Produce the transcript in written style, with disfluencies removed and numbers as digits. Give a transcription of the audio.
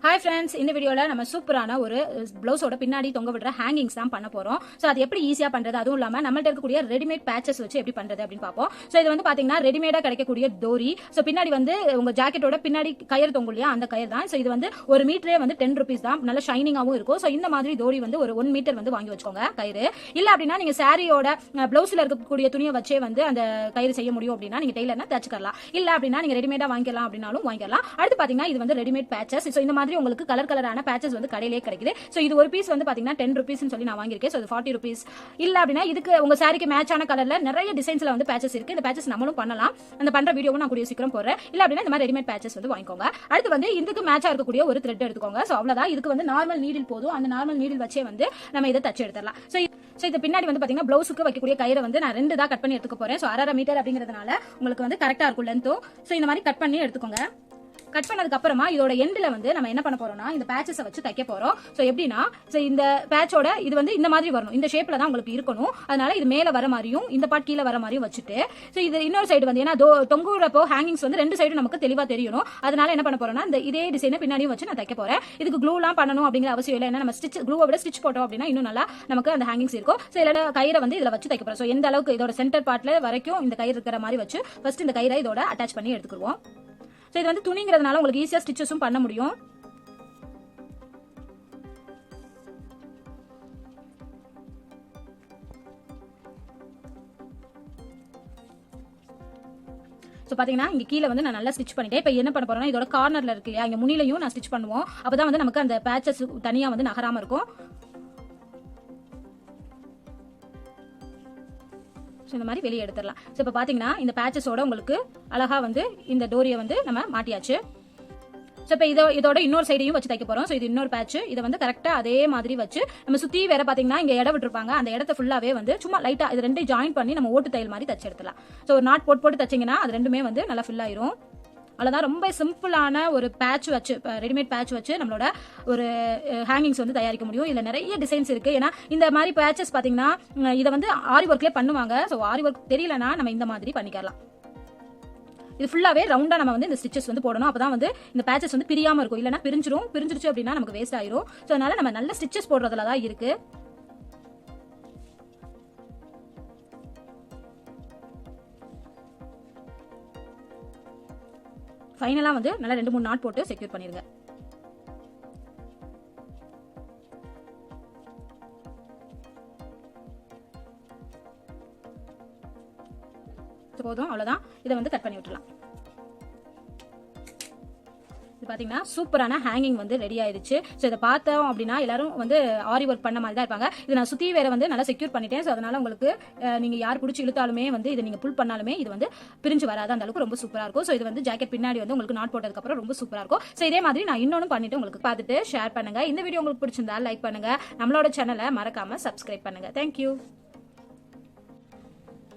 Hi friends, இந்த வீடியோல நம்ம சூப்பரான ஒரு ப்ளவுஸோட பின்னாடி தொங்க விடுற ஹேங்கிங்ஸ் தான் பண்ண போறோம். சோ அது எப்படி ஈஸியா பண்றது, அதுவும் இல்லாம நம்மள்ட்ட இருக்கக்கூடிய ரெடிமேட் பேச்சஸ் வச்சு எப்படி பண்றது அப்படின்னு பாப்போம். சோ இது வந்து பாத்தீங்கன்னா ரெடிமேடா கிடைக்கக்கூடிய டோரி. சோ பின்னாடி வந்து உங்க ஜாக்கெட்டோட பின்னாடி கயிறு தொங்கும் இல்லையா, அந்த கயிறு தான். சோ இது வந்து ஒரு மீட்டரே வந்து 10 rupees தான். நல்ல ஷைனிங்காவும் இருக்கும். சோ இந்த மாதிரி டோரி வந்து ஒரு 1 மீட்டர் வந்து வாங்கி வச்சுக்கோங்க கயிறு. இல்ல அப்படின்னா நீங்க சாரியோட ப்ளவுஸ்ல இருக்கக்கூடிய துணியை வச்சே வந்து அந்த கயிறு செய்ய முடியும் அப்படின்னா நீங்க டெய்லர்னா தச்சுக்கலாம். இல்ல அப்படின்னா நீங்க ரெடிமேடா வாங்கிக்கலாம் அப்படின்னாலும் வாங்கிக்கலாம். அடுத்து பாத்தீங்கன்னா இது வந்து ரெடிமேட் பேச்சஸ். சோ இந்த மாதிரி உங்களுக்கு கலர் பேச்சஸ் வந்து கடையிலே கிடைக்குது. சோ இது ஒரு பீஸ் வந்து பாத்தீங்கன்னா 10 rupees சொல்லி நான் வாங்கியிருக்கேன். சோ இது 40 rupees. இல்ல அப்படின்னா இதுக்கு உங்க சாரிக்கு மேட்சான கலர்ல நிறைய டிசைன்ஸ்ல வந்து பேச்சஸ் இருக்கு. இந்த பேச்சஸ் நம்மளும் பண்ணலாம். அந்த பண்ற வீடியோவும் நான் கூடிய சீக்கிரம் போடுறேன். இல்ல அப்படின்னா இந்த மாதிரி ரெடிமேட் பேச்சஸ் வந்து வாங்கிக்கோங்க. அடுத்து வந்து இதுக்கு மேட்சா இருக்கக்கூடிய ஒரு த்ரெட் எடுத்துக்கோங்க. சோ அவ்வளவுதான். இதுக்கு வந்து நார்மல் நீடில் போதும். அந்த நார்மல் நீடில் வச்சே வந்து நம்ம இதை தச்சு எடுத்துடலாம். சோ இது பின்னாடி வந்து பாத்தீங்கன்னா ப்ளவுஸுக்கு வைக்கக்கூடிய கயிறை வந்து நான் 2 தான் கட் பண்ணி எடுத்துக்க போறேன். சோ 1/2 மீட்டர் அப்படிங்கிறதுனால உங்களுக்கு வந்து கரெக்டா இருக்கும் லென்த்தும். சோ இந்த மாதிரி கட் பண்ணி எடுத்துக்கோங்க. கட் பண்ணதுக்கு அப்புறமா இதோட எண்ட்ல வந்து நம்ம என்ன பண்ண போறோம்னா இந்த பேச்சஸை வச்சு தைக்க போறோம். சோ எப்படின்னா இந்த பேட்சோட இது வந்து இந்த மாதிரி வரணும். இந்த ஷேப்ல தான் உங்களுக்கு இருக்கணும். அதனால இது மேல வர மாதிரியும் இந்த பார்ட் கீழே வர மாதிரியும் வச்சுட்டு சோ இது இன்னொரு சைடு வந்து ஏன்னா தொங்குறப்போ ஹேங்கிங்ஸ் வந்து 2 சைடும் நமக்கு தெளிவா தெரியணும். அதனால என்ன பண்ண போறோம்னா இந்த இதே டிசைனை பின்னாடியும் வச்சு நான் தைக்க போறேன். இதுக்கு க்ளூ எல்லாம் பண்ணணும் அப்படிங்கிற அவசியம் இல்லை. ஏன்னா நம்ம க்ளூவை விட ஸ்டிச் போட்டோம் அப்படின்னா இன்னும் நல்லா நமக்கு அந்த ஹேங்கிங்ஸ் இருக்கும். சோ இதோட கயிறை வந்து இதுல வச்சு தைக்க போறோம். சோ எந்த அளவுக்கு இதோட சென்டர் பார்ட்ல வரைக்கும் இந்த கயிறு இருக்கிற மாதிரி வச்சு ஃபர்ஸ்ட் இந்த கயிறை இதோட அட்டாச் பண்ணி எடுத்துக்குவோம். சோ இது வந்து துணிங்கிறதுனால உங்களுக்கு ஈஸியா ஸ்டிச்சஸும் பண்ண முடியும். சோ பாத்தீங்கன்னா இங்க கீழ வந்து நான் நல்லா ஸ்டிச் பண்ணிட்டேன். இப்போ என்ன பண்ண போறேன்னா இதோட கார்னர்ல இருக்கு இல்லையா, இங்க முனிலையும் நான் ஸ்டிச் பண்ணுவோம். அப்பதான் வந்து நமக்கு அந்த பேச்சஸ் தனியா வந்து நகராம இருக்கும். இந்த மாதிரி வெளியே எடுத்துடலாம். சோ இப்போ பாத்தீங்கன்னா இந்த பேச்சஸோட உங்களுக்கு அழகா வந்து இந்த டோரியை வந்து நம்ம மாட்டியாச்சு. சோ இப்போ இதோட இன்னொரு சைடையும் வச்சு தைக்க போறோம். சோ இது இன்னொரு பேட்ச். இதை வந்து கரெக்டா அதே மாதிரி வச்சு நம்ம சுத்தி வேற பாத்தீங்கன்னா இங்க இடம் விட்டுருப்பாங்க. அந்த இடத்த ஃபுல்லாவே வந்து சும்மா லைட்டா இது ரெண்டையும் ஜாயின் பண்ணி நம்ம ஓட்டு தையல் மாதிரி தச்சு எடுத்துலாம். சோ ஒரு நாட் போட்டு தச்சிங்கன்னா அது ரெண்டுமே வந்து நல்லா ஃபில் ஆயிரும். அவ்வளவுதான். ரொம்ப சிம்பிளான ஒரு பேட்ச் வச்சு ரெடிமேட் பேட்ச் வச்சு நம்மளோட ஒரு ஹேங்கிங்ஸ் வந்து தயாரிக்க முடியும். இதுல நிறைய டிசைன்ஸ் இருக்கு. ஏன்னா இந்த மாதிரி பேட்சஸ் பாத்தீங்கன்னா இதை வந்து ஆரி ஒர்க்லயே பண்ணுவாங்க. ஸோ ஆரி ஒர்க் தெரியலனா நம்ம இந்த மாதிரி பண்ணிக்கலாம். இது ஃபுல்லாவே ரவுண்டா நம்ம வந்து இந்த ஸ்டிச்சஸ் வந்து போடணும். அப்பதான் வந்து இந்த பேட்சஸ் வந்து பிரியாம இருக்கும். இல்லைன்னா பிரிஞ்சிருச்சு அப்படின்னா நமக்கு வேஸ்ட் ஆயிரும். ஸோ அதனால நம்ம நல்ல ஸ்டிச்சஸ் போடுறதுல தான் இருக்கு. ஃபைனலா வந்து நல்லா 2-3 நாட் போட்டு செக்யூர் பண்ணிருங்க. போதும், அவ்வளவுதான். இதை வந்து கட் பண்ணி விட்டுலாம். பாத்தீங்கன்னா சூப்பரான ஹேங்கிங் வந்து ரெடி ஆயிடுச்சு. சோ இதை பார்த்தோம் அப்படின்னா எல்லாரும் வந்து ஆரி ஒர்க் பண்ண மாதிரி தான் இருப்பாங்க. இது நான் சுத்தி வேற வந்து நல்லா செக்யூர் பண்ணிட்டேன். சோ அதனால உங்களுக்கு நீங்க யார் பிடிச்சி இழுத்தாலுமே வந்து இதை நீங்க புல் பண்ணாலுமே இது வந்து பிரிஞ்சு வராது. அந்த அளவுக்கு ரொம்ப சூப்பரா இருக்கும். சோ இது வந்து ஜாக்கெட் பின்னாடி வந்து உங்களுக்கு நாட் போட்டதுக்கு அப்புறம் ரொம்ப சூப்பரா இருக்கும். சோ இதே மாதிரி நான் இன்னொன்னு பண்ணிட்டு உங்களுக்கு பார்த்துட்டு ஷேர் பண்ணுங்க. இந்த வீடியோ உங்களுக்கு பிடிச்சிருந்தா லைக் பண்ணுங்க. நம்மளோட சேனலை மறக்காம சப்ஸ்கிரைப் பண்ணுங்க. தேங்க்யூ.